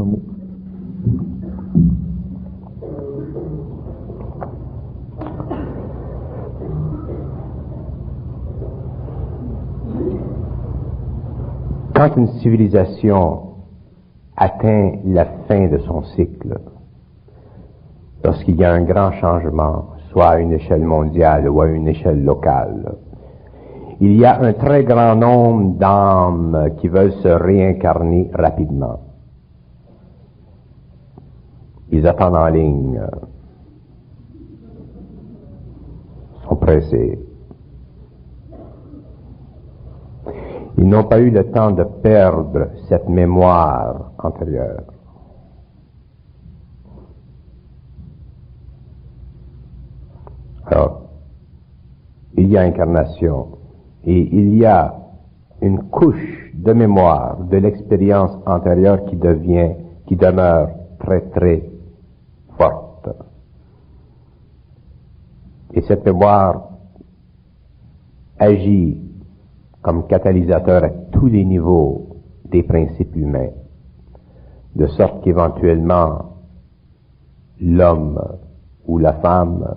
un mot. Quand une civilisation atteint la fin de son cycle, lorsqu'il y a un grand changement, soit à une échelle mondiale ou à une échelle locale, il y a un très grand nombre d'âmes qui veulent se réincarner rapidement. Ils attendent en ligne, sont pressés. Ils n'ont pas eu le temps de perdre cette mémoire antérieure. Alors, il y a incarnation et il y a une couche de mémoire de l'expérience antérieure qui demeure très très forte. Et cette mémoire agit comme catalyseur à tous les niveaux des principes humains, de sorte qu'éventuellement l'homme ou la femme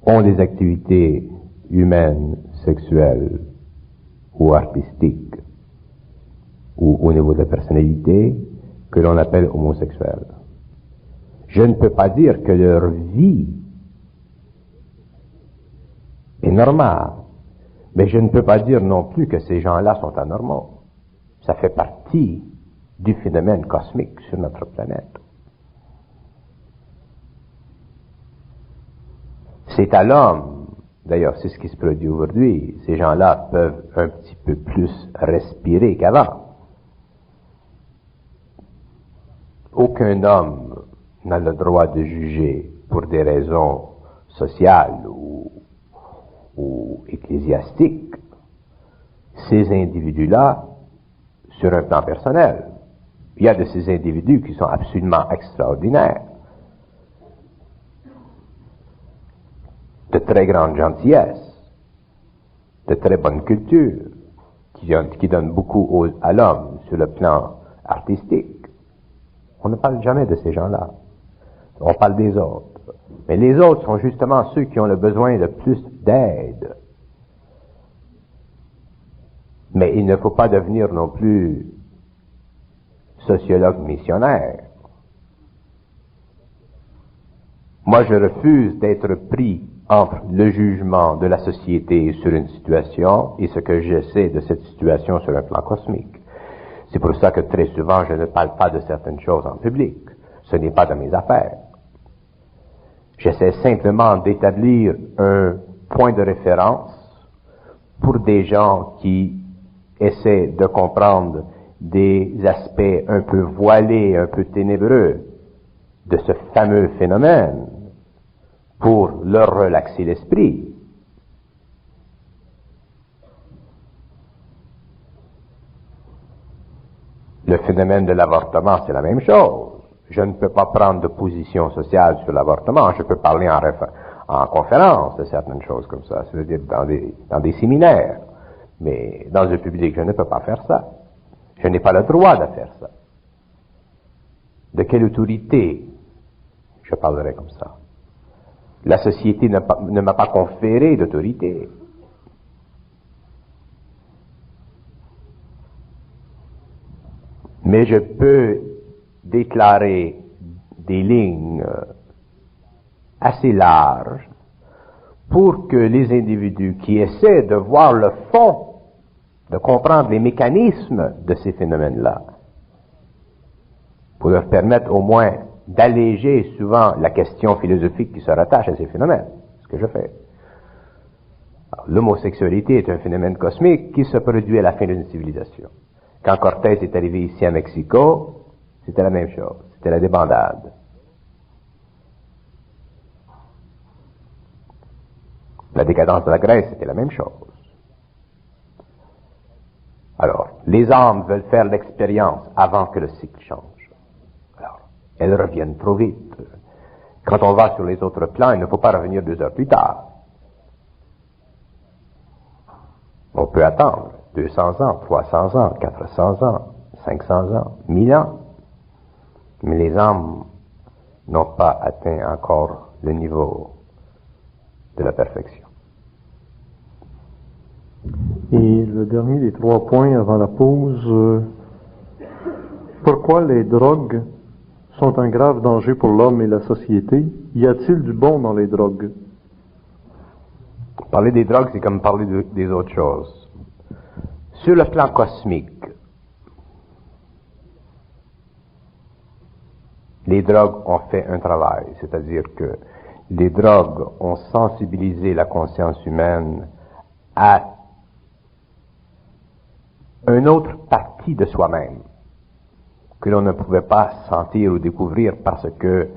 ont des activités humaines, sexuelles ou artistiques, ou au niveau de la personnalité, que l'on appelle homosexuels. Je ne peux pas dire que leur vie est normale, mais je ne peux pas dire non plus que ces gens-là sont anormaux. Ça fait partie du phénomène cosmique sur notre planète. C'est à l'homme, d'ailleurs c'est ce qui se produit aujourd'hui, ces gens-là peuvent un petit peu plus respirer qu'avant. Aucun homme n'a le droit de juger pour des raisons sociales ou ecclésiastiques ces individus-là sur un plan personnel. Il y a de ces individus qui sont absolument extraordinaires, de très grande gentillesse, de très bonne culture, qui donnent beaucoup à l'homme sur le plan artistique. On ne parle jamais de ces gens-là. On parle des autres. Mais les autres sont justement ceux qui ont le besoin de plus d'aide. Mais il ne faut pas devenir non plus sociologue missionnaire. Moi, je refuse d'être pris entre le jugement de la société sur une situation et ce que je sais de cette situation sur un plan cosmique. C'est pour ça que très souvent, je ne parle pas de certaines choses en public. Ce n'est pas de mes affaires. J'essaie simplement d'établir un point de référence pour des gens qui essaient de comprendre des aspects un peu voilés, un peu ténébreux de ce fameux phénomène pour leur relaxer l'esprit. Le phénomène de l'avortement, c'est la même chose. Je ne peux pas prendre de position sociale sur l'avortement. Je peux parler en conférence de certaines choses comme ça, c'est-à-dire dans des séminaires. Mais dans le public, je ne peux pas faire ça. Je n'ai pas le droit de faire ça. De quelle autorité je parlerai comme ça? La société ne m'a pas conféré d'autorité. Mais je peux déclarer des lignes assez larges pour que les individus qui essaient de voir le fond, de comprendre les mécanismes de ces phénomènes-là, pour leur permettre au moins d'alléger souvent la question philosophique qui se rattache à ces phénomènes, ce que je fais. L'homosexualité est un phénomène cosmique qui se produit à la fin d'une civilisation. Quand Cortés est arrivé ici à Mexico, c'était la même chose, c'était la débandade. La décadence de la Grèce, c'était la même chose. Alors, les âmes veulent faire l'expérience avant que le cycle change. Alors, elles reviennent trop vite. Quand on va sur les autres plans, il ne faut pas revenir 2 heures plus tard. On peut attendre 200 ans, 300 ans, 400 ans, 500 ans, 1000 ans. Mais les âmes n'ont pas atteint encore le niveau de la perfection. Et le dernier des 3 points avant la pause, pourquoi les drogues sont un grave danger pour l'homme et la société? Y a-t-il du bon dans les drogues? Parler des drogues, c'est comme parler des autres choses. Sur le plan cosmique, les drogues ont fait un travail, c'est-à-dire que les drogues ont sensibilisé la conscience humaine à une autre partie de soi-même que l'on ne pouvait pas sentir ou découvrir parce que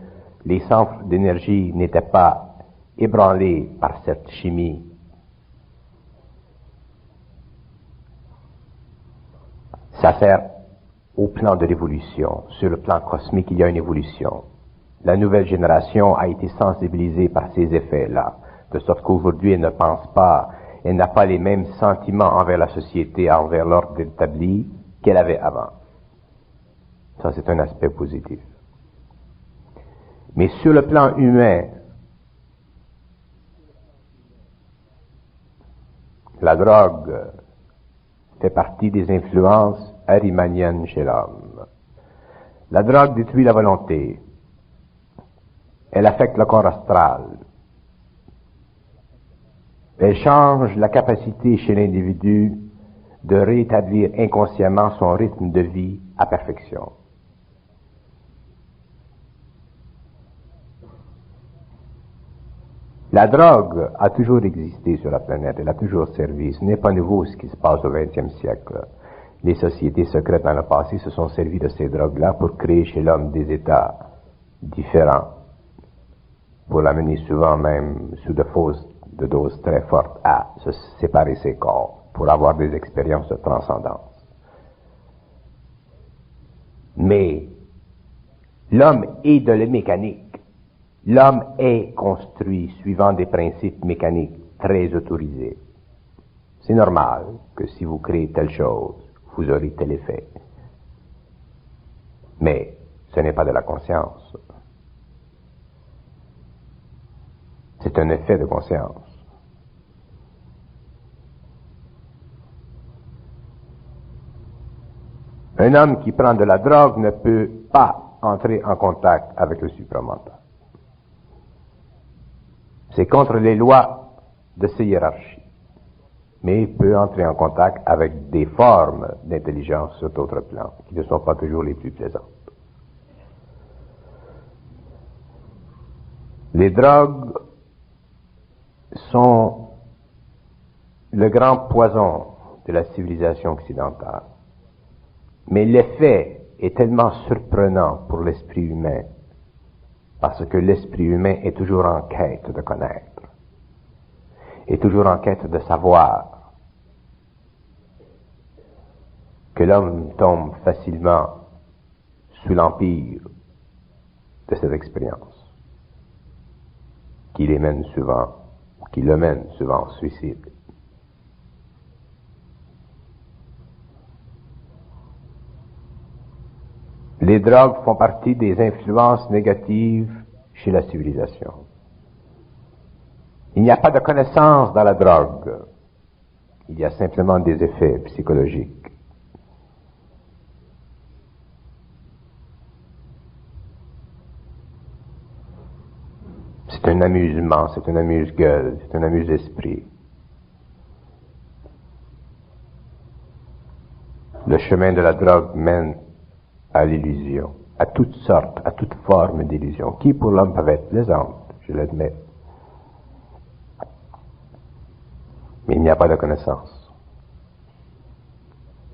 les centres d'énergie n'étaient pas ébranlés par cette chimie. Ça sert au plan de l'évolution. Sur le plan cosmique, il y a une évolution. La nouvelle génération a été sensibilisée par ces effets-là, de sorte qu'aujourd'hui, elle ne pense pas, elle n'a pas les mêmes sentiments envers la société, envers l'ordre établi qu'elle avait avant. Ça, c'est un aspect positif. Mais sur le plan humain, la drogue fait partie des influences arimaniennes chez l'homme. La drogue détruit la volonté. Elle affecte le corps astral. Elle change la capacité chez l'individu de rétablir inconsciemment son rythme de vie à perfection. La drogue a toujours existé sur la planète, elle a toujours servi. Ce n'est pas nouveau ce qui se passe au XXe siècle. Les sociétés secrètes dans le passé se sont servies de ces drogues-là pour créer chez l'homme des états différents, pour l'amener souvent même sous de doses très fortes à se séparer ses corps, pour avoir des expériences de transcendance. Mais l'homme est de la mécanique. L'homme est construit suivant des principes mécaniques très autorisés. C'est normal que si vous créez telle chose, vous aurez tel effet. Mais ce n'est pas de la conscience. C'est un effet de conscience. Un homme qui prend de la drogue ne peut pas entrer en contact avec le supramental. C'est contre les lois de ces hiérarchies. Mais il peut entrer en contact avec des formes d'intelligence sur d'autres plans, qui ne sont pas toujours les plus plaisantes. Les drogues sont le grand poison de la civilisation occidentale. Mais l'effet est tellement surprenant pour l'esprit humain, parce que l'esprit humain est toujours en quête de connaître, est toujours en quête de savoir, que l'homme tombe facilement sous l'empire de cette expérience, qui le mène souvent au suicide. Les drogues font partie des influences négatives chez la civilisation. Il n'y a pas de connaissance dans la drogue. Il y a simplement des effets psychologiques. C'est un amusement, c'est un amuse-gueule, c'est un amuse-esprit. Le chemin de la drogue mène à l'illusion, à toutes sortes, à toute forme d'illusion, qui pour l'homme peuvent être plaisantes, je l'admets. Mais il n'y a pas de connaissance.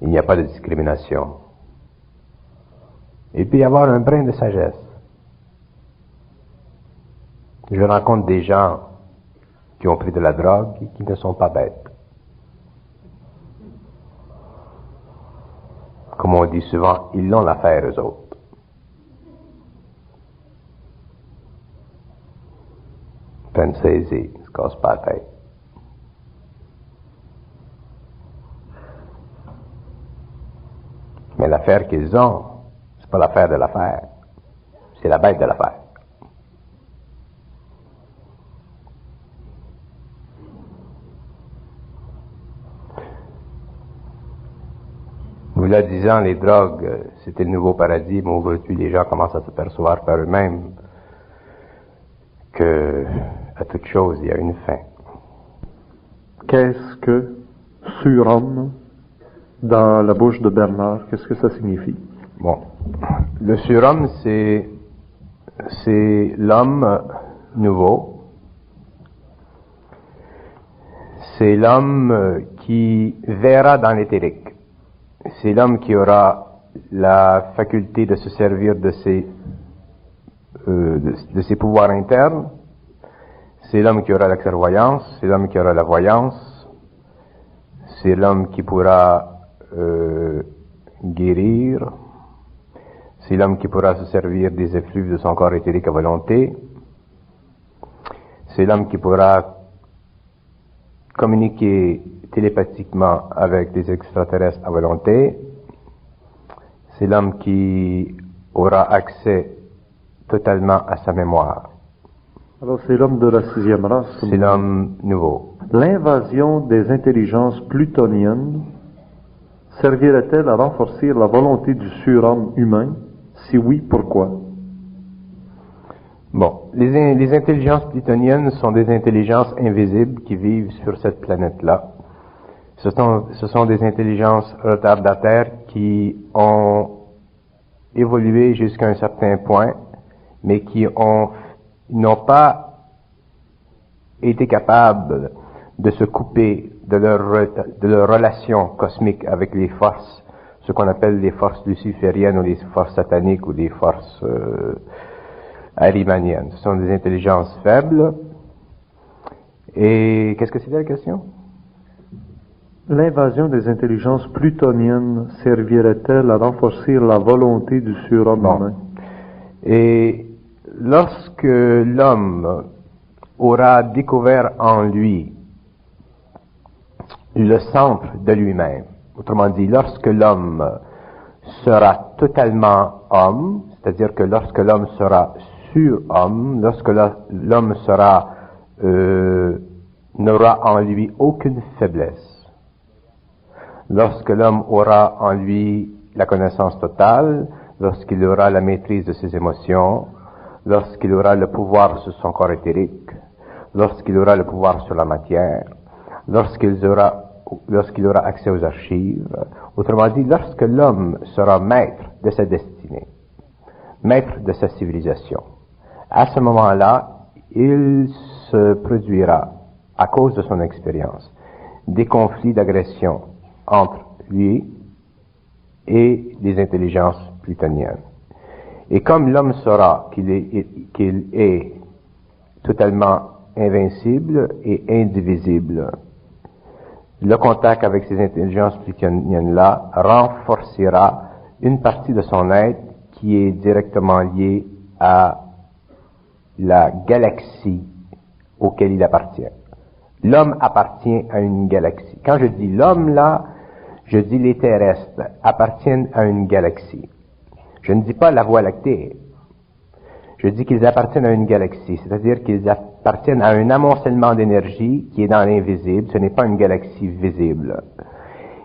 Il n'y a pas de discrimination. Il peut y avoir un brin de sagesse. Je rencontre des gens qui ont pris de la drogue et qui ne sont pas bêtes. Comme on dit souvent, ils l'ont l'affaire eux autres. Peine saisie, ne se casse pas la tête. Mais l'affaire qu'ils ont, c'est pas l'affaire de l'affaire, c'est la bête de l'affaire. Vous là 10 ans, les drogues, c'était le nouveau paradis, mais aujourd'hui, les gens commencent à se percevoir par eux-mêmes que, à toute chose, il y a une fin. Qu'est-ce que surhomme dans la bouche de Bernard? Qu'est-ce que ça signifie? Bon. Le surhomme, c'est l'homme nouveau. C'est l'homme qui verra dans l'éthérique. C'est l'homme qui aura la faculté de se servir de ses pouvoirs internes. C'est l'homme qui aura la clairvoyance. C'est l'homme qui aura la voyance. C'est l'homme qui pourra guérir. C'est l'homme qui pourra se servir des effluves de son corps éthérique à volonté. C'est l'homme qui pourra communiquer télépathiquement avec des extraterrestres à volonté. C'est l'homme qui aura accès totalement à sa mémoire. Alors c'est l'homme de la 6e race. C'est l'homme nouveau. L'invasion des intelligences plutoniennes servirait-elle à renforcer la volonté du surhomme humain? Si oui, pourquoi? Bon, les intelligences plutoniennes sont des intelligences invisibles qui vivent sur cette planète-là. Ce sont des intelligences retardataires qui ont évolué jusqu'à un certain point, mais qui n'ont pas été capables de se couper de leur relation cosmique avec les forces, ce qu'on appelle les forces lucifériennes ou les forces sataniques ou les forces arimaniennes. Ce sont des intelligences faibles. Et qu'est-ce que c'était la question? L'invasion des intelligences plutoniennes servirait-elle à renforcer la volonté du surhomme humain? Et lorsque l'homme aura découvert en lui le centre de lui-même, autrement dit, lorsque l'homme sera totalement homme, c'est-à-dire que lorsque l'homme sera surhomme, lorsque l'homme n'aura en lui aucune faiblesse, lorsque l'homme aura en lui la connaissance totale, lorsqu'il aura la maîtrise de ses émotions, lorsqu'il aura le pouvoir sur son corps éthérique, lorsqu'il aura le pouvoir sur la matière, lorsqu'il aura accès aux archives, autrement dit, lorsque l'homme sera maître de sa destinée, maître de sa civilisation, à ce moment-là, il se produira, à cause de son expérience, des conflits d'agression entre lui et les intelligences plutoniennes. Et comme l'homme saura qu'il est totalement invincible et indivisible, le contact avec ces intelligences plutoniennes-là renforcera une partie de son être qui est directement liée à la galaxie auquel il appartient. L'homme appartient à une galaxie. Quand je dis l'homme là, je dis les terrestres appartiennent à une galaxie. Je ne dis pas la Voie lactée. Je dis qu'ils appartiennent à une galaxie, c'est-à-dire qu'ils appartiennent à un amoncellement d'énergie qui est dans l'invisible. Ce n'est pas une galaxie visible.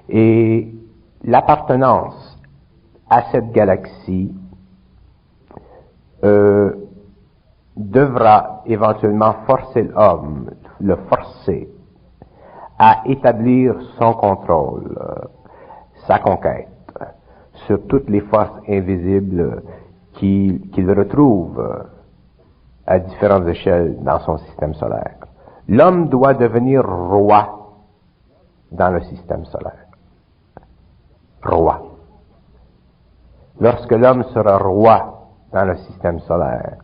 Et l'appartenance à cette galaxie devra éventuellement forcer l'homme, le forcer à établir son contrôle, sa conquête sur toutes les forces invisibles qu'il retrouve à différentes échelles dans son système solaire. L'homme doit devenir roi dans le système solaire. Roi. Lorsque l'homme sera roi dans le système solaire,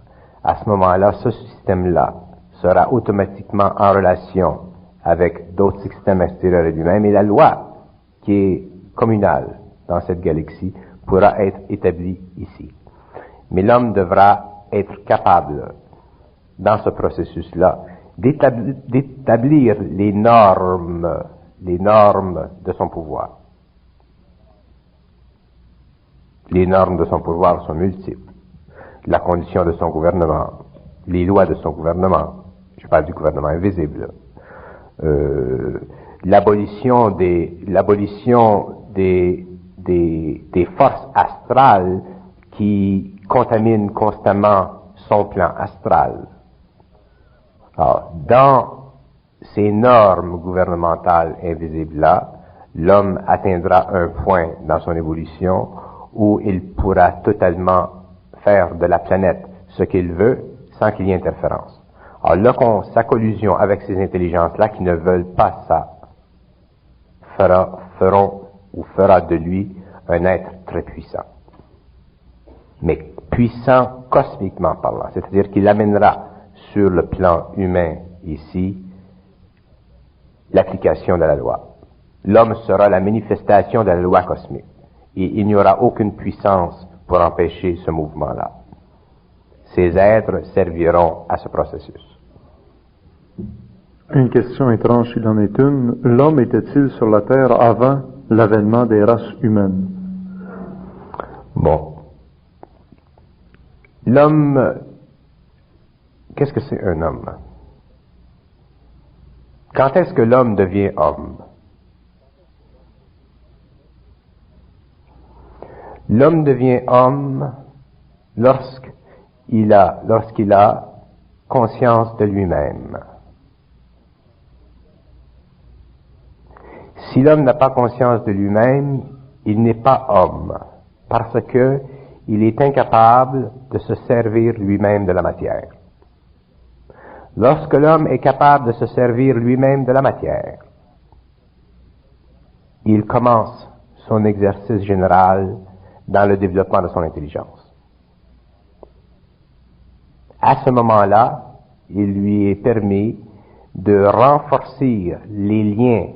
à ce moment-là, ce système-là sera automatiquement en relation avec d'autres systèmes extérieurs à lui-même, et la loi qui est communale dans cette galaxie pourra être établie ici. Mais l'homme devra être capable, dans ce processus-là, d'établir les normes de son pouvoir. Les normes de son pouvoir sont multiples. La condition de son gouvernement, les lois de son gouvernement, je parle du gouvernement invisible, l'abolition des forces astrales qui contaminent constamment son plan astral. Alors, dans ces normes gouvernementales invisibles-là, l'homme atteindra un point dans son évolution où il pourra totalement faire de la planète ce qu'il veut sans qu'il y ait interférence. Alors, sa collusion avec ces intelligences-là qui ne veulent pas ça, fera de lui un être très puissant. Mais puissant cosmiquement parlant, c'est-à-dire qu'il amènera sur le plan humain ici l'application de la loi. L'homme sera la manifestation de la loi cosmique et il n'y aura aucune puissance pour empêcher ce mouvement-là. Ces êtres serviront à ce processus. Une question étrange, s'il en est une. L'homme était-il sur la Terre avant l'avènement des races humaines? Bon. L'homme, qu'est-ce que c'est un homme? Quand est-ce que l'homme devient homme? L'homme devient homme lorsqu'il a conscience de lui-même. Si l'homme n'a pas conscience de lui-même, il n'est pas homme, parce que il est incapable de se servir lui-même de la matière. Lorsque l'homme est capable de se servir lui-même de la matière, il commence son exercice général dans le développement de son intelligence. À ce moment-là, il lui est permis de renforcer les liens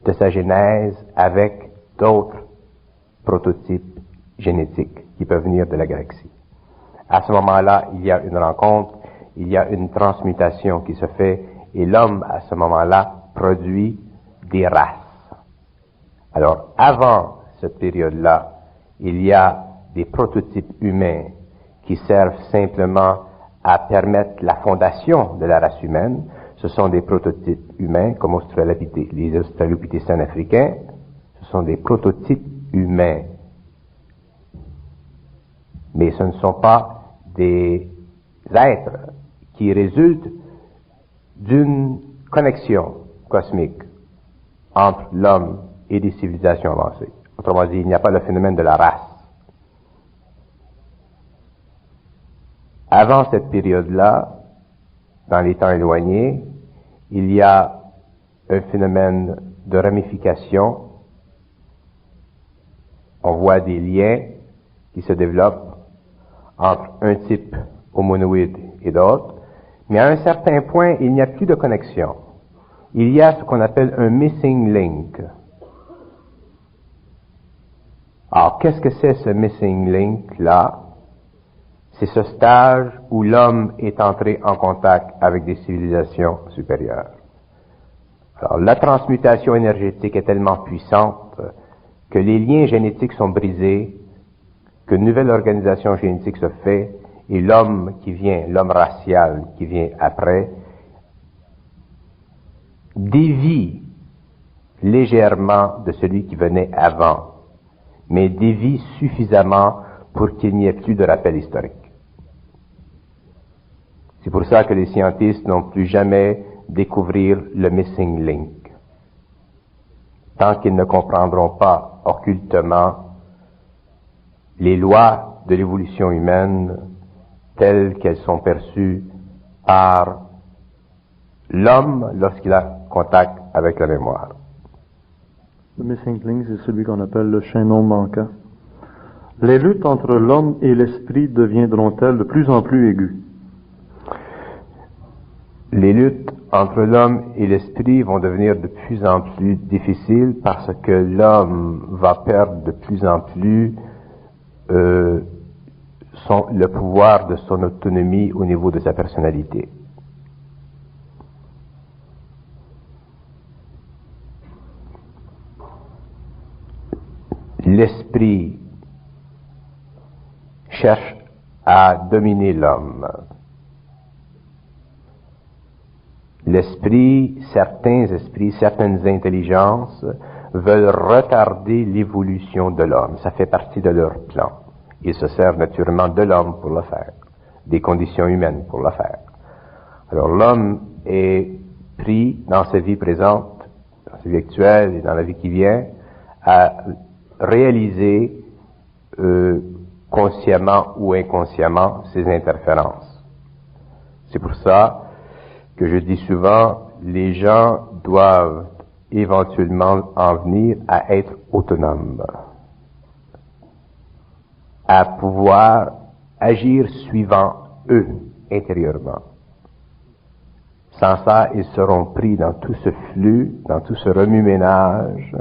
de sa genèse avec d'autres prototypes génétiques qui peuvent venir de la galaxie. À ce moment-là, il y a une rencontre, il y a une transmutation qui se fait, et l'homme, à ce moment-là, produit des races. Alors, avant cette période-là, il y a des prototypes humains qui servent simplement à permettre la fondation de la race humaine. Ce sont des prototypes humains, comme les Australopithèciens africains. Ce sont des prototypes humains. Mais ce ne sont pas des êtres qui résultent d'une connexion cosmique entre l'homme et des civilisations avancées. Autrement dit, il n'y a pas le phénomène de la race. Avant cette période-là, dans les temps éloignés, il y a un phénomène de ramification. On voit des liens qui se développent entre un type homonoïde et d'autres, mais à un certain point, il n'y a plus de connexion. Il y a ce qu'on appelle un missing link. Alors, qu'est-ce que c'est ce missing link-là? C'est ce stage où l'homme est entré en contact avec des civilisations supérieures. Alors, la transmutation énergétique est tellement puissante que les liens génétiques sont brisés, qu'une nouvelle organisation génétique se fait, et l'homme racial qui vient après, dévie légèrement de celui qui venait avant, mais dévie suffisamment pour qu'il n'y ait plus de rappel historique. C'est pour ça que les scientifiques n'ont plus jamais découvrir le missing link. Tant qu'ils ne comprendront pas occultement les lois de l'évolution humaine telles qu'elles sont perçues par l'homme lorsqu'il a contact avec la mémoire. Le missing link, c'est celui qu'on appelle le chaînon manquant. Les luttes entre l'homme et l'esprit deviendront-elles de plus en plus aiguës? Les luttes entre l'homme et l'esprit vont devenir de plus en plus difficiles parce que l'homme va perdre de plus en plus le pouvoir de son autonomie au niveau de sa personnalité. l'esprit cherche à dominer l'homme. Certains esprits, certaines intelligences veulent retarder l'évolution de l'homme. Ça fait partie de leur plan. Ils se servent naturellement de l'homme pour le faire, des conditions humaines pour le faire. Alors l'homme est pris dans sa vie présente, dans sa vie actuelle et dans la vie qui vient, à réaliser consciemment ou inconsciemment ces interférences. C'est pour ça que je dis souvent, les gens doivent éventuellement en venir à être autonomes, à pouvoir agir suivant eux intérieurement. Sans ça, ils seront pris dans tout ce flux, dans tout ce remue-ménage,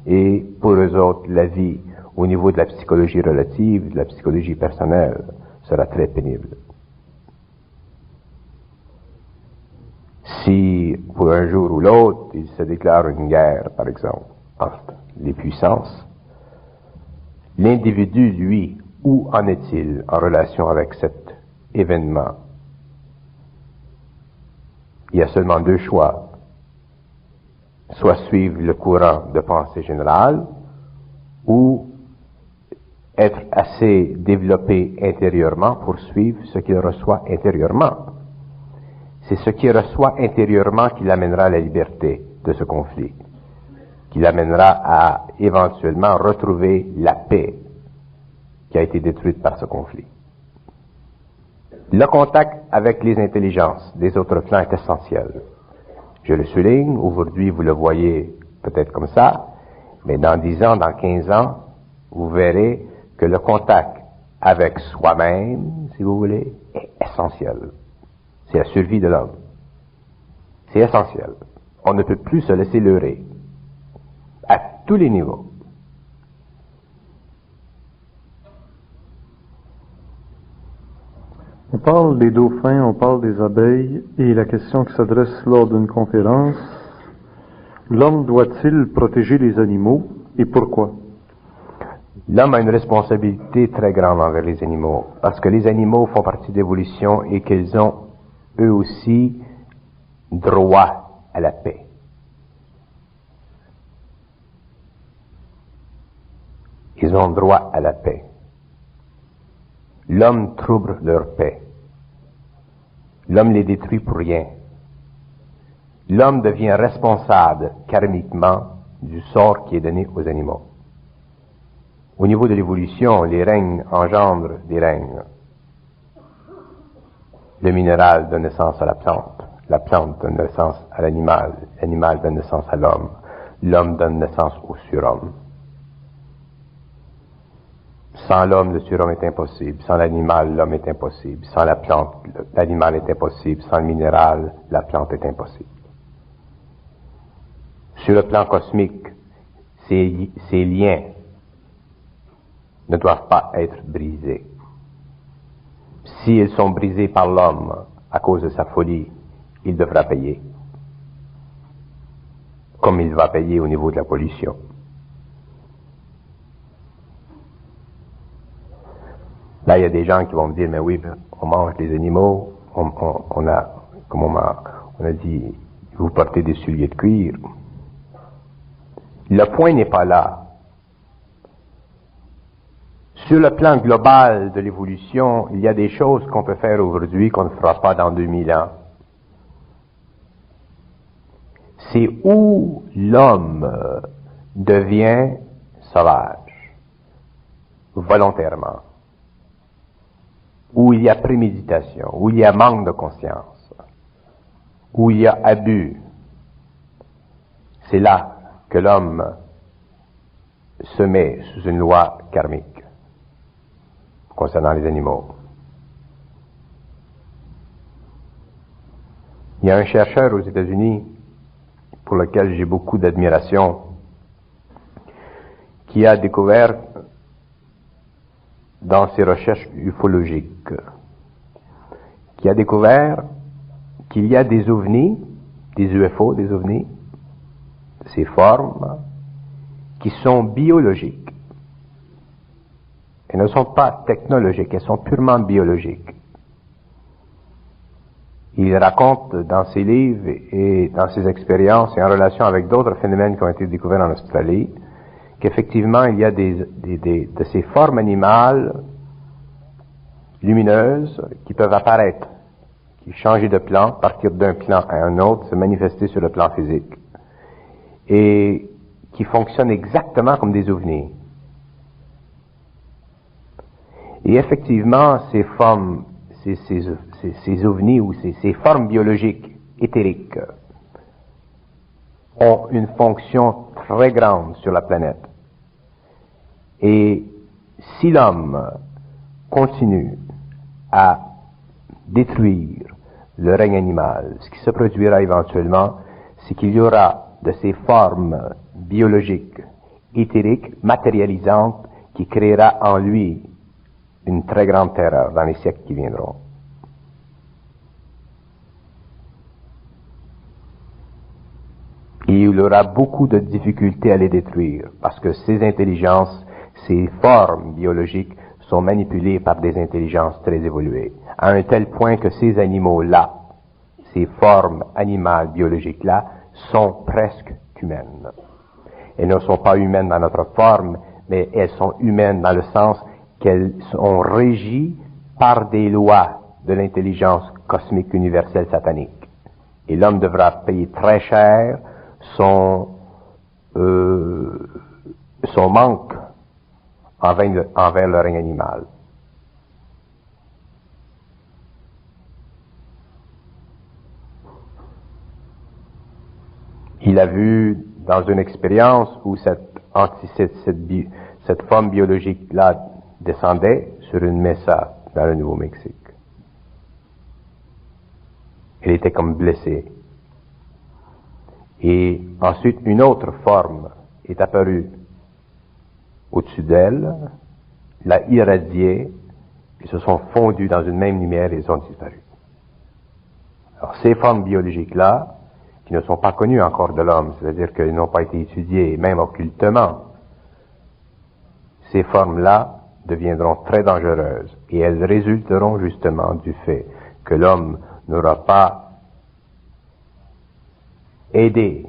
et pour eux autres, la vie, au niveau de la psychologie relative, de la psychologie personnelle, sera très pénible. Si, pour un jour ou l'autre, il se déclare une guerre, par exemple, entre les puissances, l'individu, lui, où en est-il en relation avec cet événement? Il y a seulement deux choix. Soit suivre le courant de pensée générale, ou être assez développé intérieurement pour suivre ce qu'il reçoit intérieurement. C'est ce qu'il reçoit intérieurement qui l'amènera à la liberté de ce conflit, qui l'amènera à éventuellement retrouver la paix qui a été détruite par ce conflit. Le contact avec les intelligences des autres plans est essentiel. Je le souligne, aujourd'hui vous le voyez peut-être comme ça, mais dans 10 ans, dans 15 ans, vous verrez que le contact avec soi-même, si vous voulez, est essentiel. C'est la survie de l'homme. C'est essentiel. On ne peut plus se laisser leurrer. À tous les niveaux. On parle des dauphins, on parle des abeilles, et la question qui s'adresse lors d'une conférence, l'homme doit-il protéger les animaux, et pourquoi? L'homme a une responsabilité très grande envers les animaux, parce que les animaux font partie de l'évolution et qu'ils ont eux aussi droit à la paix. Ils ont droit à la paix. L'homme trouble leur paix. L'homme les détruit pour rien. L'homme devient responsable karmiquement du sort qui est donné aux animaux. Au niveau de l'évolution, les règnes engendrent des règnes. Le minéral donne naissance à la plante donne naissance à l'animal donne naissance à l'homme donne naissance au surhomme. Sans l'homme, le surhomme est impossible. Sans l'animal, l'homme est impossible. Sans la plante, l'animal est impossible. Sans le minéral, la plante est impossible. Sur le plan cosmique, ces liens ne doivent pas être brisés. S'ils sont brisés par l'homme à cause de sa folie, il devra payer. Comme il va payer au niveau de la pollution. Là, il y a des gens qui vont me dire, mais oui, on mange les animaux, on a dit, vous portez des souliers de cuir. Le point n'est pas là. Sur le plan global de l'évolution, il y a des choses qu'on peut faire aujourd'hui qu'on ne fera pas dans 2000 ans. C'est où l'homme devient sauvage, volontairement, où il y a préméditation, où il y a manque de conscience, où il y a abus. C'est là que l'homme se met sous une loi karmique concernant les animaux. Il y a un chercheur aux États-Unis pour lequel j'ai beaucoup d'admiration qui a découvert dans ses recherches ufologiques, qui a découvert qu'il y a des ovnis, des UFO, ces formes qui sont biologiques. Elles ne sont pas technologiques, elles sont purement biologiques. Il raconte dans ses livres et dans ses expériences et en relation avec d'autres phénomènes qui ont été découverts en Australie, qu'effectivement il y a de ces formes animales lumineuses qui peuvent apparaître, qui changent de plan, partir d'un plan à un autre, se manifester sur le plan physique, et qui fonctionnent exactement comme des ovnis. Et effectivement, ces formes, ces ovnis ou ces formes biologiques éthériques ont une fonction très grande sur la planète. Et si l'homme continue à détruire le règne animal, ce qui se produira éventuellement, c'est qu'il y aura de ces formes biologiques, éthériques, matérialisantes, qui créera en lui une très grande terreur dans les siècles qui viendront. Et il aura beaucoup de difficultés à les détruire, parce que ces intelligences, ces formes biologiques sont manipulées par des intelligences très évoluées, à un tel point que ces animaux-là, ces formes animales biologiques-là, sont presque humaines. Elles ne sont pas humaines dans notre forme, mais elles sont humaines dans le sens qu'elles sont régies par des lois de l'intelligence cosmique universelle satanique. Et l'homme devra payer très cher son manque envers le règne animal. Il a vu dans une expérience où cette forme biologique-là descendait sur une mesa dans le Nouveau-Mexique. Elle était comme blessée. Et ensuite, une autre forme est apparue au-dessus d'elle, l'a irradiée, ils se sont fondus dans une même lumière et ils ont disparu. Alors, ces formes biologiques-là, qui ne sont pas connues encore de l'homme, c'est-à-dire qu'elles n'ont pas été étudiées, même occultement, ces formes-là deviendront très dangereuses et elles résulteront justement du fait que l'homme n'aura pas aidé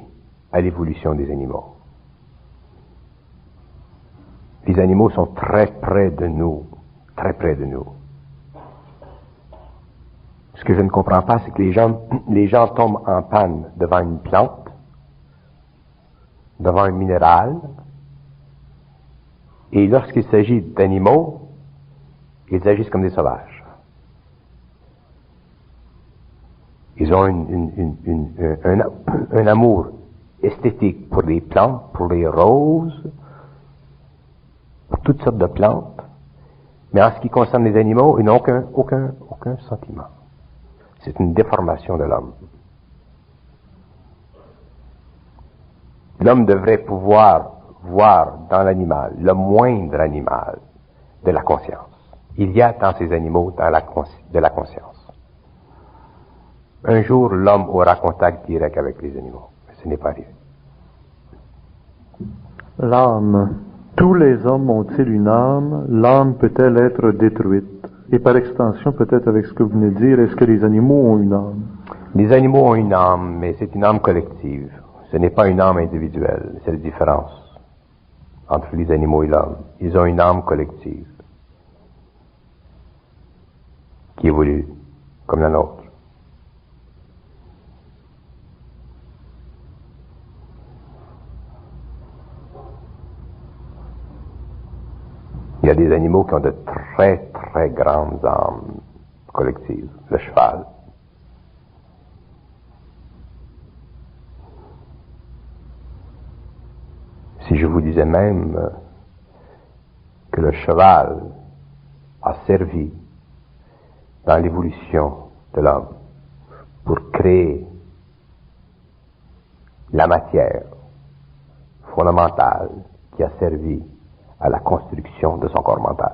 à l'évolution des animaux. Les animaux sont très près de nous, très près de nous. Ce que je ne comprends pas, c'est que les gens tombent en panne devant une plante, devant un minéral, et lorsqu'il s'agit d'animaux, ils agissent comme des sauvages. Ils ont un amour esthétique pour les plantes, pour les roses, pour toutes sortes de plantes, mais en ce qui concerne les animaux, ils n'ont aucun sentiment. C'est une déformation de l'homme. L'homme devrait pouvoir voir dans l'animal le moindre animal de la conscience. Il y a dans ces animaux de la conscience. Un jour, l'homme aura contact direct avec les animaux, mais ce n'est pas arrivé. L'âme. Tous les hommes ont-ils une âme? L'âme peut-elle être détruite? Et par extension, peut-être avec ce que vous venez de dire, est-ce que les animaux ont une âme? Les animaux ont une âme, mais c'est une âme collective. Ce n'est pas une âme individuelle. C'est la différence entre les animaux et l'homme. Ils ont une âme collective qui évolue comme la nôtre. Il y a des animaux qui ont de très, très grandes âmes collectives. Le cheval. Si je vous disais même que le cheval a servi dans l'évolution de l'homme pour créer la matière fondamentale qui a servi à la construction de son corps mental.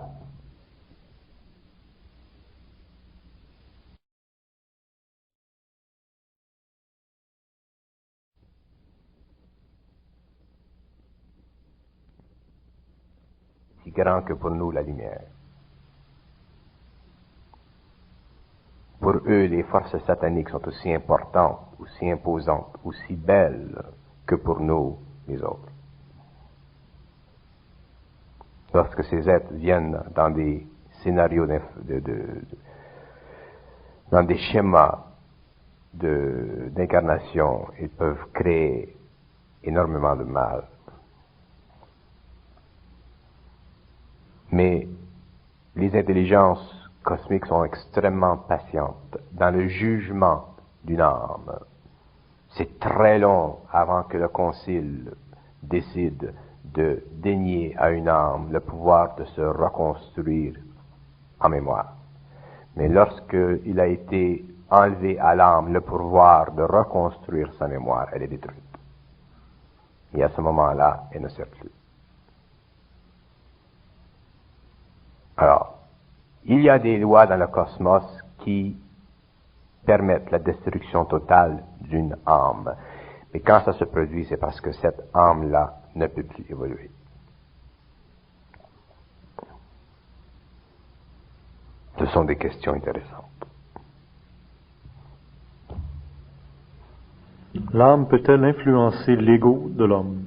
aussi grand que pour nous la lumière. Pour eux, les forces sataniques sont aussi importantes, aussi imposantes, aussi belles que pour nous, les autres. Lorsque ces êtres viennent dans des scénarios, dans des schémas d'incarnation, ils peuvent créer énormément de mal. Mais les intelligences cosmiques sont extrêmement patientes dans le jugement d'une âme. C'est très long avant que le concile décide de dénier à une âme le pouvoir de se reconstruire en mémoire. Mais lorsqu'il a été enlevé à l'âme le pouvoir de reconstruire sa mémoire, elle est détruite. Et à ce moment-là, elle ne sert plus. Alors, il y a des lois dans le cosmos qui permettent la destruction totale d'une âme. Mais quand ça se produit, c'est parce que cette âme-là ne peut plus évoluer. Ce sont des questions intéressantes. L'âme peut-elle influencer l'ego de l'homme?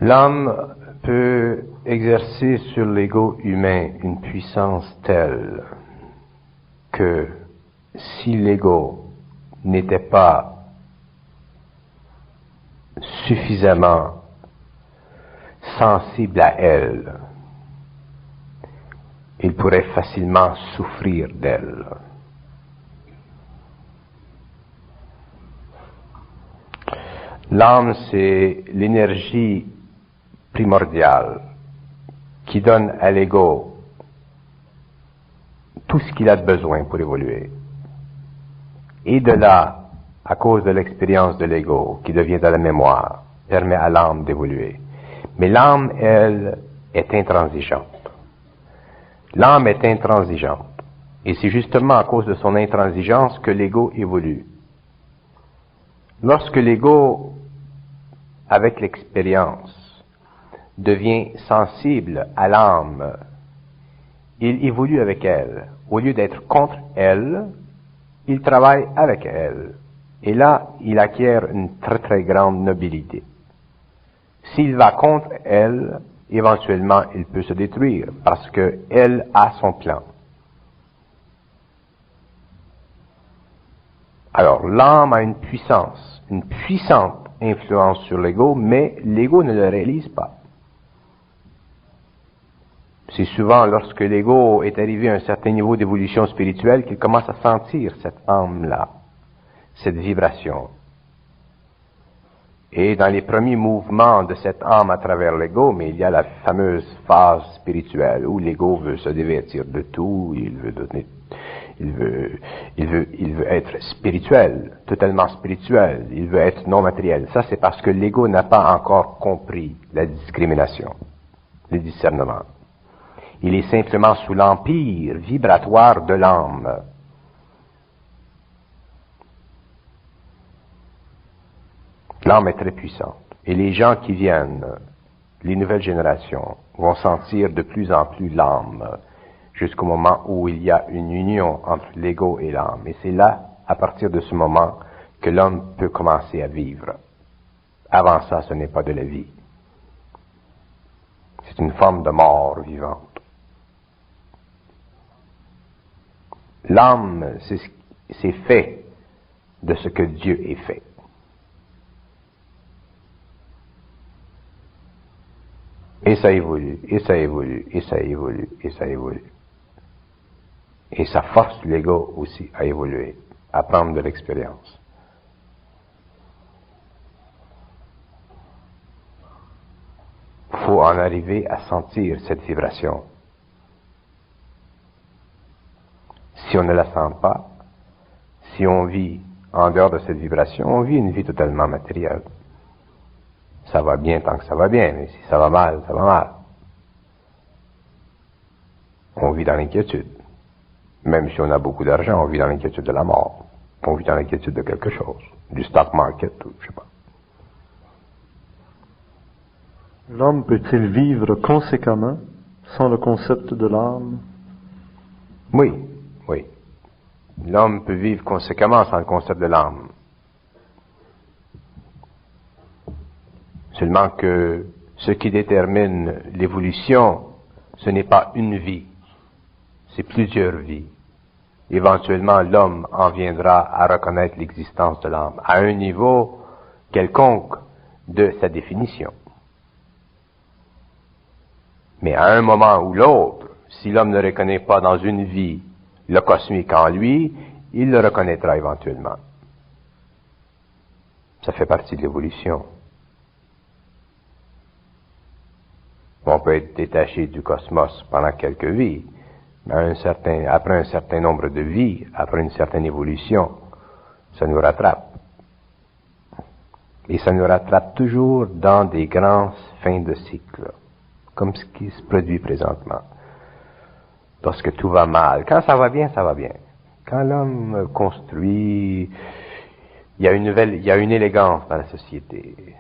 L'âme peut exercer sur l'ego humain une puissance telle que si l'ego n'était pas suffisamment sensible à elle, il pourrait facilement souffrir d'elle. L'âme, c'est l'énergie primordiale qui donne à l'ego tout ce qu'il a de besoin pour évoluer. Et de là, à cause de l'expérience de l'ego qui devient de la mémoire, permet à l'âme d'évoluer. Mais l'âme, elle, est intransigeante. L'âme est intransigeante. Et c'est justement à cause de son intransigeance que l'ego évolue. Lorsque l'ego, avec l'expérience, devient sensible à l'âme, il évolue avec elle. Au lieu d'être contre elle, il travaille avec elle. Et là, il acquiert une très très grande nobilité. S'il va contre elle, éventuellement, il peut se détruire parce qu'elle a son plan. Alors, l'âme a une puissante influence sur l'ego, mais l'ego ne le réalise pas. C'est souvent lorsque l'ego est arrivé à un certain niveau d'évolution spirituelle qu'il commence à sentir cette âme-là, cette vibration. Et dans les premiers mouvements de cette âme à travers l'ego, mais il y a la fameuse phase spirituelle où l'ego veut se dévêtir de tout, il veut être spirituel, totalement spirituel, il veut être non matériel. Ça, c'est parce que l'ego n'a pas encore compris la discrimination, le discernement. Il est simplement sous l'empire vibratoire de l'âme. L'âme est très puissante. Et les gens qui viennent, les nouvelles générations, vont sentir de plus en plus l'âme, jusqu'au moment où il y a une union entre l'ego et l'âme. Et c'est là, à partir de ce moment, que l'homme peut commencer à vivre. Avant ça, ce n'est pas de la vie. C'est une forme de mort vivante. L'âme, c'est fait de ce que Dieu est fait. Et ça évolue, et ça évolue, et ça évolue, et ça évolue. Et ça force l'ego aussi à évoluer, à prendre de l'expérience. Il faut en arriver à sentir cette vibration. Si on ne la sent pas, si on vit en dehors de cette vibration, on vit une vie totalement matérielle. Ça va bien tant que ça va bien, mais si ça va mal, ça va mal. On vit dans l'inquiétude. Même si on a beaucoup d'argent, on vit dans l'inquiétude de la mort. On vit dans l'inquiétude de quelque chose. Du stock market, ou je sais pas. L'homme peut-il vivre conséquemment sans le concept de l'âme? Oui, oui. L'homme peut vivre conséquemment sans le concept de l'âme. Seulement que ce qui détermine l'évolution, ce n'est pas une vie, c'est plusieurs vies. Éventuellement, l'homme en viendra à reconnaître l'existence de l'âme à un niveau quelconque de sa définition. Mais à un moment ou l'autre, si l'homme ne reconnaît pas dans une vie le cosmique en lui, il le reconnaîtra éventuellement. Ça fait partie de l'évolution. On peut être détaché du cosmos pendant quelques vies, mais après un certain nombre de vies, après une certaine évolution, ça nous rattrape. Et ça nous rattrape toujours dans des grandes fins de cycle, comme ce qui se produit présentement. Lorsque tout va mal. Quand ça va bien, ça va bien. Quand l'homme construit, il y a une élégance dans la société.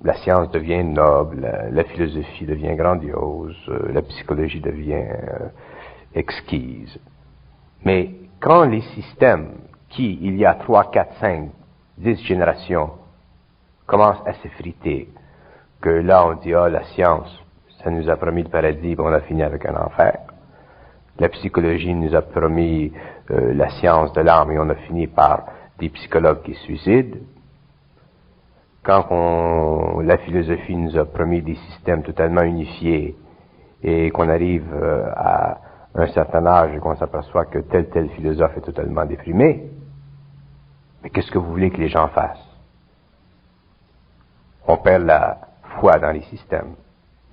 La science devient noble, la philosophie devient grandiose, la psychologie devient exquise. Mais quand les systèmes qui, il y a 3, 4, 5, 10 générations, commencent à s'effriter, que là on dit, la science, ça nous a promis le paradis, et on a fini avec un enfer. La psychologie nous a promis la science de l'âme, et on a fini par des psychologues qui se suicident. Quand la philosophie nous a promis des systèmes totalement unifiés et qu'on arrive à un certain âge et qu'on s'aperçoit que tel philosophe est totalement déprimé, mais qu'est-ce que vous voulez que les gens fassent? On perd la foi dans les systèmes.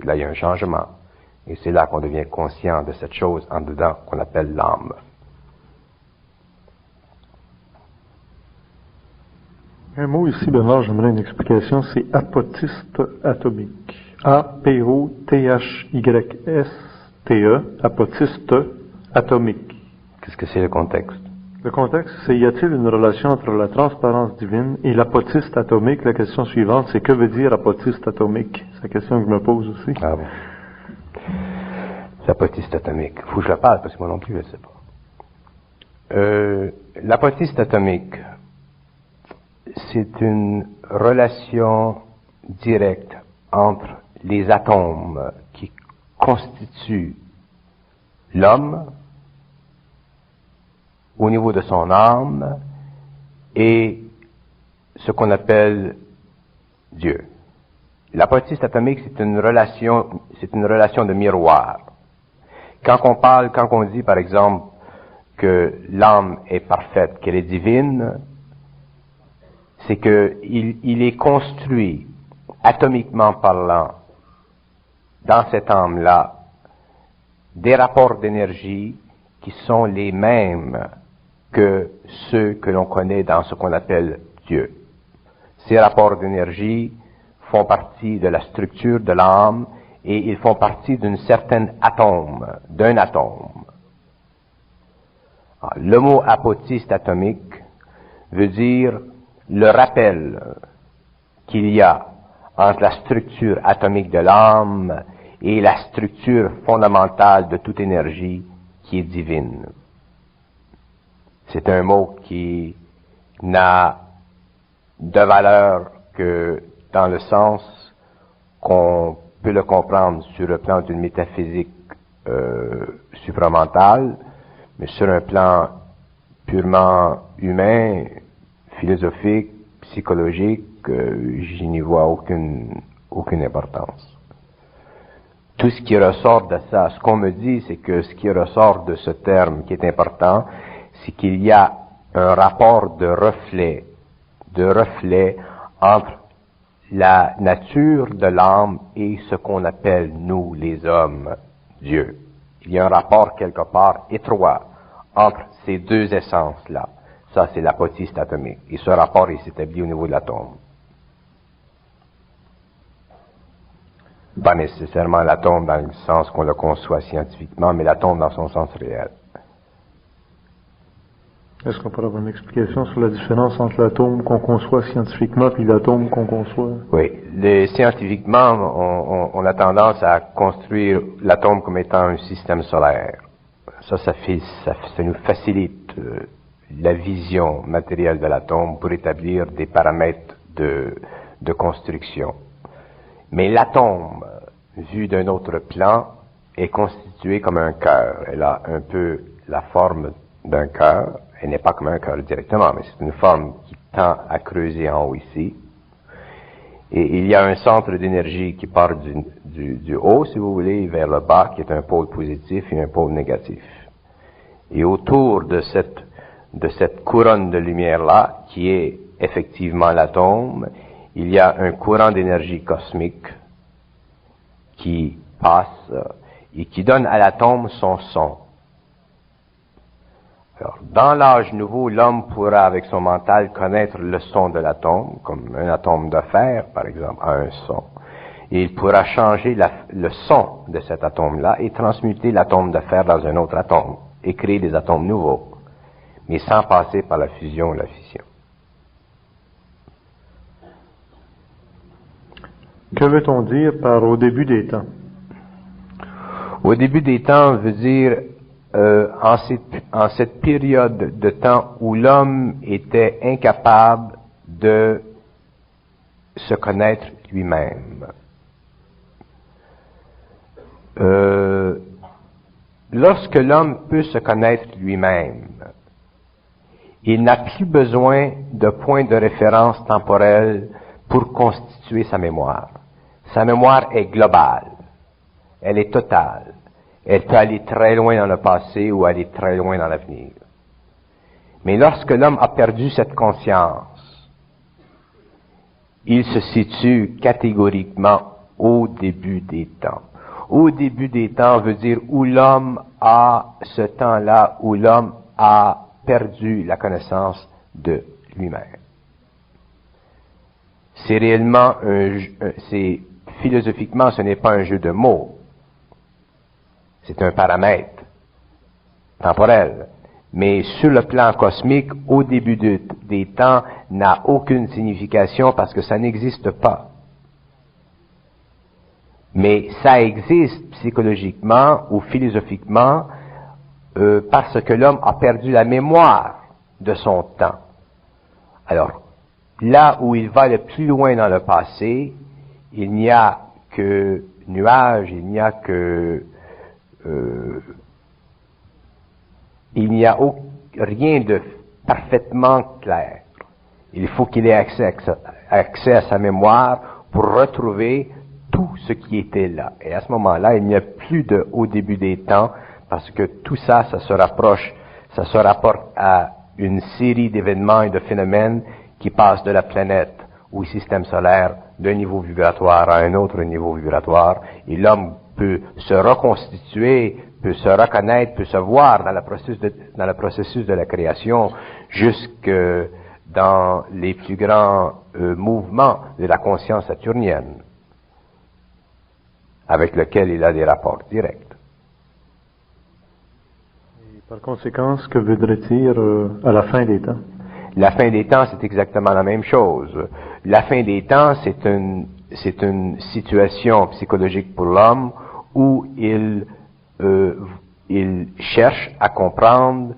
Là, il y a un changement. Et c'est là qu'on devient conscient de cette chose en dedans qu'on appelle l'âme. Un mot ici, Bernard, j'aimerais une explication, c'est apotiste atomique. A-P-O-T-H-Y-S-T-E, apotiste atomique. Qu'est-ce que c'est le contexte? Le contexte, c'est y a-t-il une relation entre la transparence divine et l'apotiste atomique? La question suivante, c'est que veut dire apotiste atomique? C'est la question que je me pose aussi. Ah bon. L'apotiste atomique. Faut que je la parle parce que moi non plus je ne sais pas. L'apotiste atomique, c'est une relation directe entre les atomes qui constituent l'homme au niveau de son âme et ce qu'on appelle Dieu. L'apotiste atomique, c'est une relation de miroir. Quand on dit par exemple que l'âme est parfaite, qu'elle est divine, c'est qu'il est construit, atomiquement parlant, dans cette âme-là, des rapports d'énergie qui sont les mêmes que ceux que l'on connaît dans ce qu'on appelle Dieu. Ces rapports d'énergie font partie de la structure de l'âme et ils font partie d'un atome. Alors, le mot apotiste atomique veut dire le rappel qu'il y a entre la structure atomique de l'âme et la structure fondamentale de toute énergie qui est divine. C'est un mot qui n'a de valeur que dans le sens qu'on peut le comprendre sur le plan d'une métaphysique supramentale, mais sur un plan purement humain, philosophique, psychologique, je n'y vois aucune importance. Tout ce qui ressort de ça, ce qu'on me dit, c'est que ce qui ressort de ce terme qui est important, c'est qu'il y a un rapport de reflet entre la nature de l'âme et ce qu'on appelle, nous, les hommes, Dieu. Il y a un rapport quelque part étroit entre ces deux essences-là. Ça, c'est l'apotiste atomique. Et ce rapport, il s'établit au niveau de l'atome. Pas nécessairement l'atome dans le sens qu'on le conçoit scientifiquement, mais l'atome dans son sens réel. Est-ce qu'on pourrait avoir une explication sur la différence entre l'atome qu'on conçoit scientifiquement et l'atome qu'on conçoit? Oui, scientifiquement, on a tendance à construire l'atome comme étant un système solaire. Ça nous facilite la vision matérielle de l'atome pour établir des paramètres de construction. Mais l'atome, vu d'un autre plan, est constitué comme un cœur. Elle a un peu la forme d'un cœur. Elle n'est pas comme un cœur directement, mais c'est une forme qui tend à creuser en haut ici. Et il y a un centre d'énergie qui part du haut, si vous voulez, vers le bas, qui est un pôle positif et un pôle négatif. Et autour de cette couronne de lumière-là, qui est effectivement l'atome, il y a un courant d'énergie cosmique qui passe et qui donne à l'atome son son. Alors, dans l'âge nouveau, l'homme pourra, avec son mental, connaître le son de l'atome, comme un atome de fer, par exemple, a un son. Et il pourra changer le son de cet atome-là et transmuter l'atome de fer dans un autre atome et créer des atomes nouveaux, mais sans passer par la fusion ou la fission. Que veut-on dire par au début des temps? Au début des temps veut dire en cette période de temps où l'homme était incapable de se connaître lui-même. Lorsque l'homme peut se connaître lui-même, il n'a plus besoin de points de référence temporels pour constituer sa mémoire. Sa mémoire est globale, elle est totale. Elle peut aller très loin dans le passé ou aller très loin dans l'avenir. Mais lorsque l'homme a perdu cette conscience, il se situe catégoriquement au début des temps. Au début des temps veut dire où l'homme a ce temps-là, où l'homme a perdu la connaissance de lui-même. C'est réellement philosophiquement, ce n'est pas un jeu de mots. C'est un paramètre temporel. Mais sur le plan cosmique, au début des temps, n'a aucune signification parce que ça n'existe pas. Mais ça existe psychologiquement ou philosophiquement parce que l'homme a perdu la mémoire de son temps. Alors, là où il va le plus loin dans le passé, il n'y a que nuages, il n'y a rien de parfaitement clair. Il faut qu'il ait accès à sa mémoire pour retrouver tout ce qui était là. Et à ce moment-là, il n'y a plus de au début des temps, parce que tout ça, ça se rapporte à une série d'événements et de phénomènes qui passent de la planète au système solaire, d'un niveau vibratoire à un autre niveau vibratoire, et l'homme peut se reconstituer, peut se reconnaître, peut se voir dans le processus de la création, jusque dans les plus grands mouvements de la conscience saturnienne, avec lequel il a des rapports directs. Et par conséquent, que voudrait dire à la fin des temps? La fin des temps, c'est exactement la même chose. La fin des temps, c'est une situation psychologique pour l'homme où il cherche à comprendre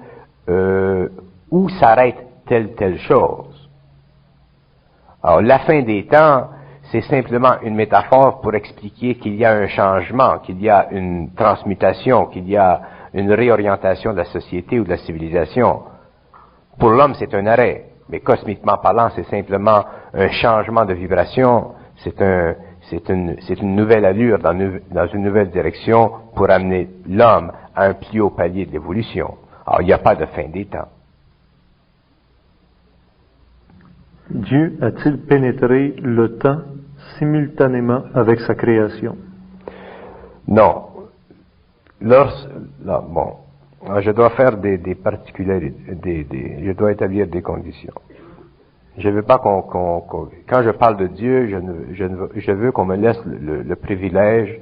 où s'arrête telle chose. Alors, la fin des temps, c'est simplement une métaphore pour expliquer qu'il y a un changement, qu'il y a une transmutation, qu'il y a une réorientation de la société ou de la civilisation. Pour l'homme, c'est un arrêt, mais cosmiquement parlant, c'est simplement un changement de vibration, c'est une nouvelle allure dans une nouvelle direction pour amener l'homme à un plus haut palier de l'évolution. Alors, il n'y a pas de fin des temps. Dieu a-t-il pénétré le temps simultanément avec sa création? Non. Je dois faire des particularités, je dois établir des conditions. Je veux pas quand je parle de Dieu, je veux qu'on me laisse le privilège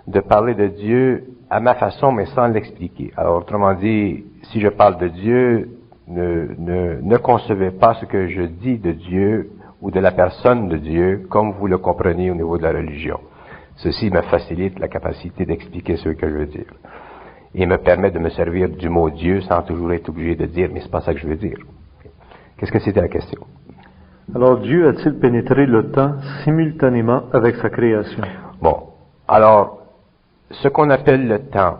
de parler de Dieu à ma façon, mais sans l'expliquer. Alors, autrement dit, si je parle de Dieu, ne concevez pas ce que je dis de Dieu ou de la personne de Dieu comme vous le comprenez au niveau de la religion. Ceci me facilite la capacité d'expliquer ce que je veux dire. Et me permet de me servir du mot Dieu sans toujours être obligé de dire, mais c'est pas ça que je veux dire. Qu'est-ce que c'était la question? Alors, Dieu a-t-il pénétré le temps simultanément avec sa création? Bon. Alors, ce qu'on appelle le temps,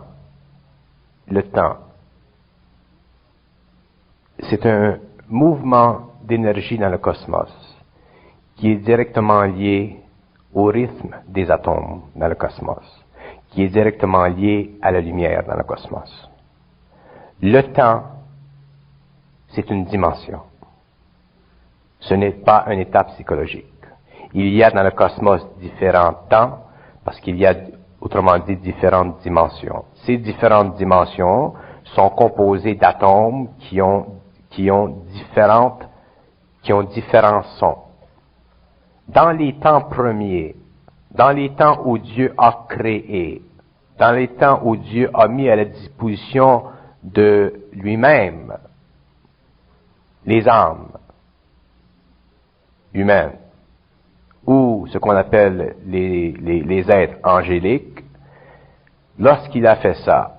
c'est un mouvement d'énergie dans le cosmos qui est directement lié au rythme des atomes dans le cosmos, qui est directement lié à la lumière dans le cosmos. Le temps, c'est une dimension. Ce n'est pas un état psychologique. Il y a dans le cosmos différents temps, parce qu'il y a, autrement dit, différentes dimensions. Ces différentes dimensions sont composées d'atomes qui ont différents sons. Dans les temps premiers, dans les temps où Dieu a créé, dans les temps où Dieu a mis à la disposition de lui-même les âmes humaines, ou ce qu'on appelle les êtres angéliques, lorsqu'il a fait ça,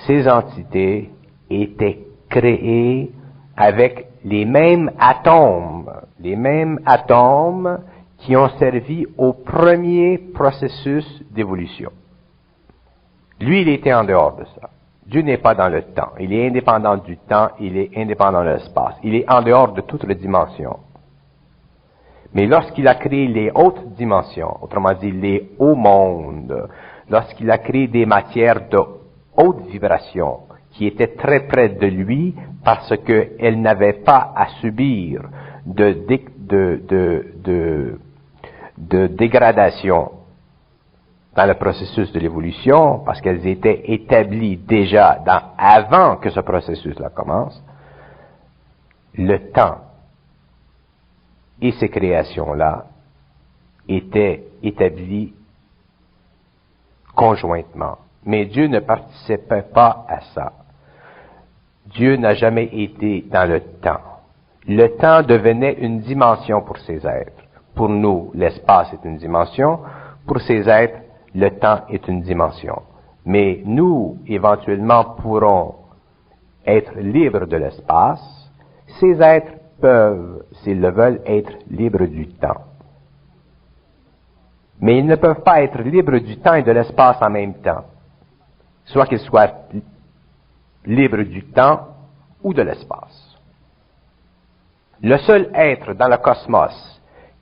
ces entités étaient créées avec les mêmes atomes qui ont servi au premier processus d'évolution. Lui, il était en dehors de ça. Dieu n'est pas dans le temps. Il est indépendant du temps, il est indépendant de l'espace. Il est en dehors de toutes les dimensions. Mais lorsqu'il a créé les hautes dimensions, autrement dit les hauts mondes, lorsqu'il a créé des matières de haute vibration qui étaient très près de lui parce qu'elles n'avaient pas à subir de dégradation dans le processus de l'évolution, parce qu'elles étaient établies déjà avant que ce processus-là commence, le temps et ces créations-là étaient établies conjointement. Mais Dieu ne participait pas à ça. Dieu n'a jamais été dans le temps. Le temps devenait une dimension pour ces êtres. Pour nous, l'espace est une dimension. Pour ces êtres, le temps est une dimension. Mais nous, éventuellement, pourrons être libres de l'espace. Ces êtres peuvent, s'ils le veulent, être libres du temps. Mais ils ne peuvent pas être libres du temps et de l'espace en même temps. Soit qu'ils soient libres du temps ou de l'espace. Le seul être dans le cosmos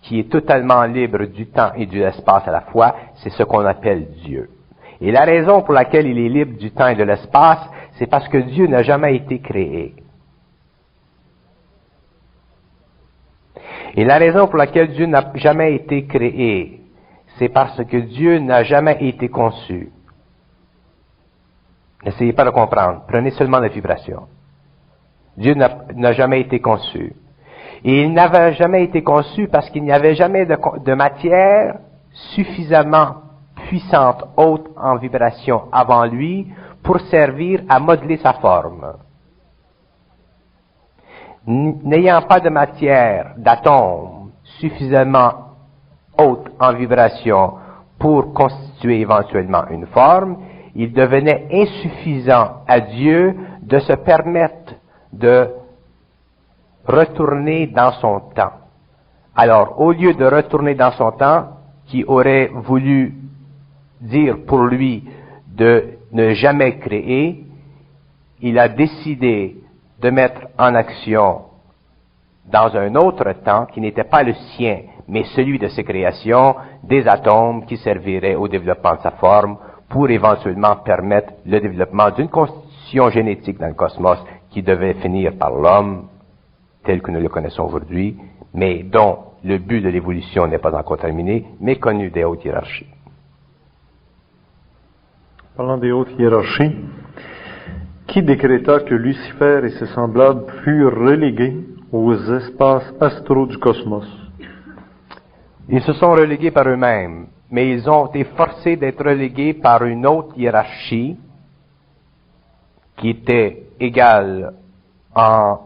qui est totalement libre du temps et de l'espace à la fois, c'est ce qu'on appelle Dieu. Et la raison pour laquelle il est libre du temps et de l'espace, c'est parce que Dieu n'a jamais été créé. Et la raison pour laquelle Dieu n'a jamais été créé, c'est parce que Dieu n'a jamais été conçu. N'essayez pas de comprendre. Prenez seulement la vibration. Dieu n'a jamais été conçu. Et il n'avait jamais été conçu parce qu'il n'y avait jamais de matière suffisamment puissante, haute en vibration avant lui pour servir à modeler sa forme. N'ayant pas de matière, d'atome suffisamment haute en vibration pour constituer éventuellement une forme, il devenait insuffisant à Dieu de se permettre de retourner dans son temps. Alors, au lieu de retourner dans son temps, qui aurait voulu dire pour lui de ne jamais créer, il a décidé de mettre en action dans un autre temps qui n'était pas le sien, mais celui de ses créations, des atomes qui serviraient au développement de sa forme pour éventuellement permettre le développement d'une constitution génétique dans le cosmos qui devait finir par l'homme tel que nous le connaissons aujourd'hui, mais dont le but de l'évolution n'est pas encore terminé, mais connu des hautes hiérarchies. Parlant des hautes hiérarchies, qui décréta que Lucifer et ses semblables furent relégués aux espaces astraux du cosmos? Ils se sont relégués par eux-mêmes, mais ils ont été forcés d'être relégués par une autre hiérarchie qui était égale en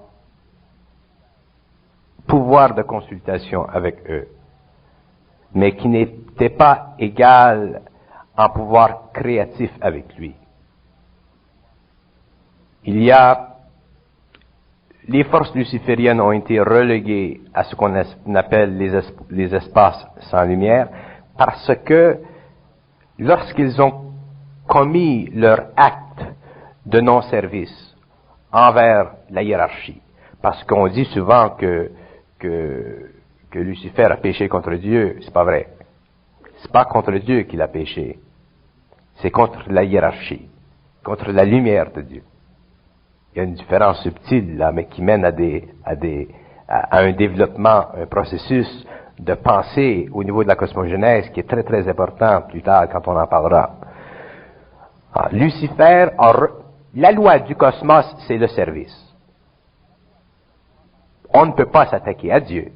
pouvoir de consultation avec eux, mais qui n'était pas égal en pouvoir créatif avec lui. Les forces lucifériennes ont été reléguées à ce qu'on appelle les espaces sans lumière, parce que lorsqu'ils ont commis leur acte de non-service envers la hiérarchie, parce qu'on dit souvent que Lucifer a péché contre Dieu, c'est pas vrai. C'est pas contre Dieu qu'il a péché. C'est contre la hiérarchie, contre la lumière de Dieu. Il y a une différence subtile là, mais qui mène à un développement, un processus de pensée au niveau de la cosmogénèse qui est très très important plus tard quand on en parlera. Alors, Lucifer, la loi du cosmos, c'est le service. On ne peut pas s'attaquer à Dieu.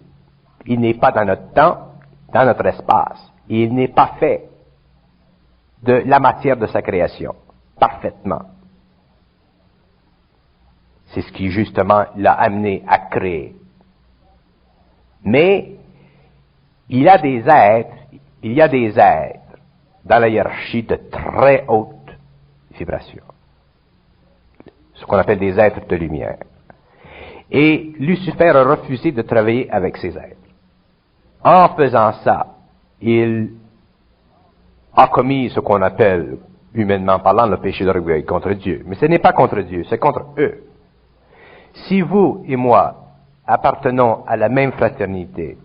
Il n'est pas dans notre temps, dans notre espace. Il n'est pas fait de la matière de sa création, parfaitement. C'est ce qui, justement, l'a amené à créer. Mais, il y a des êtres dans la hiérarchie de très haute vibration. Ce qu'on appelle des êtres de lumière. Et Lucifer a refusé de travailler avec ces êtres. En faisant ça, il a commis ce qu'on appelle, humainement parlant, le péché d'orgueil contre Dieu. Mais ce n'est pas contre Dieu, c'est contre eux. Si vous et moi appartenons à la même fraternité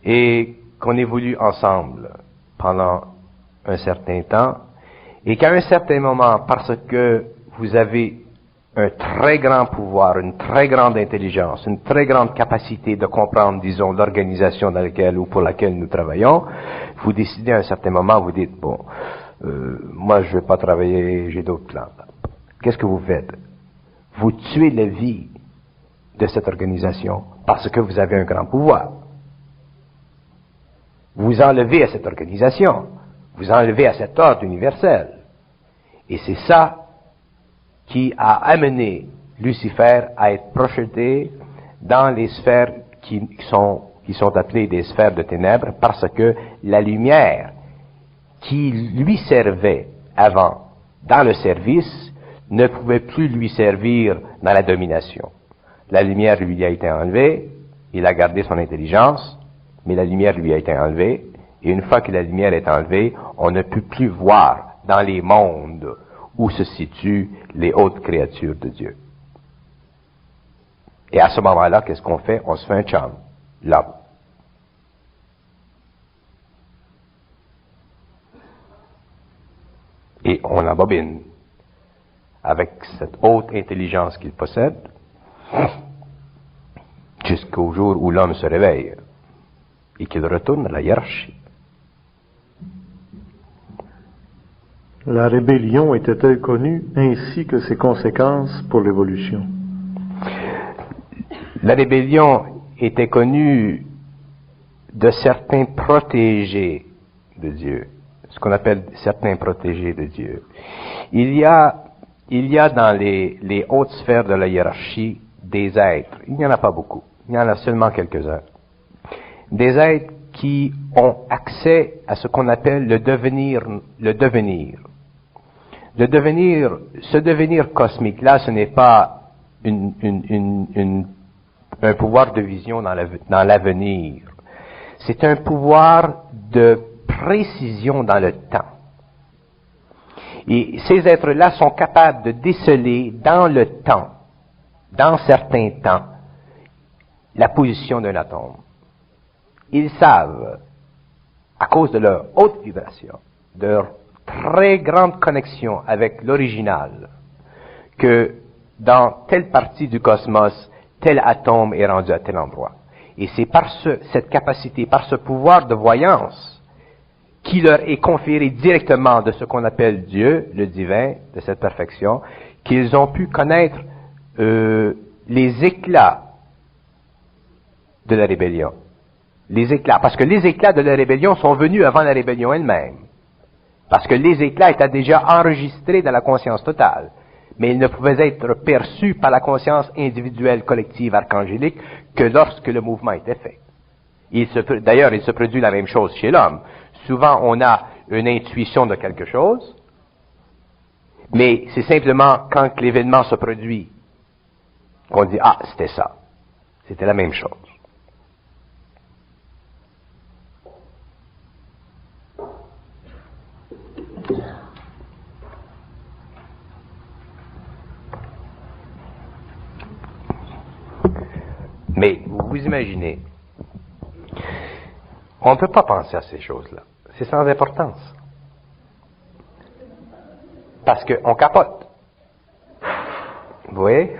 et qu'on évolue ensemble pendant un certain temps, et qu'à un certain moment, parce que vous avez un très grand pouvoir, une très grande intelligence, une très grande capacité de comprendre, disons, l'organisation dans laquelle ou pour laquelle nous travaillons, vous décidez à un certain moment, vous dites, bon, moi je ne vais pas travailler, j'ai d'autres plans. Qu'est-ce que vous faites? Vous tuez la vie de cette organisation parce que vous avez un grand pouvoir. Vous enlevez à cette organisation, vous enlevez à cet ordre universel. Et c'est ça qui a amené Lucifer à être projeté dans les sphères qui sont appelées des sphères de ténèbres, parce que la lumière qui lui servait avant dans le service ne pouvait plus lui servir dans la domination. La lumière lui a été enlevée, il a gardé son intelligence, mais la lumière lui a été enlevée, et une fois que la lumière est enlevée, on ne peut plus voir dans les mondes où se situent les hautes créatures de Dieu. Et à ce moment-là, qu'est-ce qu'on fait? On se fait un chum, l'homme. Et on embobine avec cette haute intelligence qu'il possède jusqu'au jour où l'homme se réveille et qu'il retourne à la hiérarchie. La rébellion était-elle connue ainsi que ses conséquences pour l'évolution? La rébellion était connue de certains protégés de Dieu, ce qu'on appelle certains protégés de Dieu. Il y a dans les hautes sphères de la hiérarchie des êtres, il n'y en a pas beaucoup, il y en a seulement quelques-uns, des êtres qui ont accès à ce qu'on appelle le devenir. Ce devenir cosmique-là, ce n'est pas un pouvoir de vision dans l'avenir. C'est un pouvoir de précision dans le temps. Et ces êtres-là sont capables de déceler dans le temps, dans certains temps, la position d'un atome. Ils savent, à cause de leur haute vibration, de leur très grande connexion avec l'original, que dans telle partie du cosmos, tel atome est rendu à tel endroit. Et c'est par cette capacité, par ce pouvoir de voyance, qui leur est conféré directement de ce qu'on appelle Dieu, le divin, de cette perfection, qu'ils ont pu connaître les éclats de la rébellion. Les éclats, parce que les éclats de la rébellion sont venus avant la rébellion elle-même. Parce que les éclats étaient déjà enregistrés dans la conscience totale. mais il ne pouvait être perçu par la conscience individuelle collective archangélique que lorsque le mouvement était fait. D'ailleurs, il se produit la même chose chez l'homme. Souvent, on a une intuition de quelque chose, mais c'est simplement quand l'événement se produit qu'on dit « Ah, c'était ça. C'était la même chose. » Mais vous imaginez, on ne peut pas penser à ces choses-là. C'est sans importance. Parce qu'on capote. Vous voyez?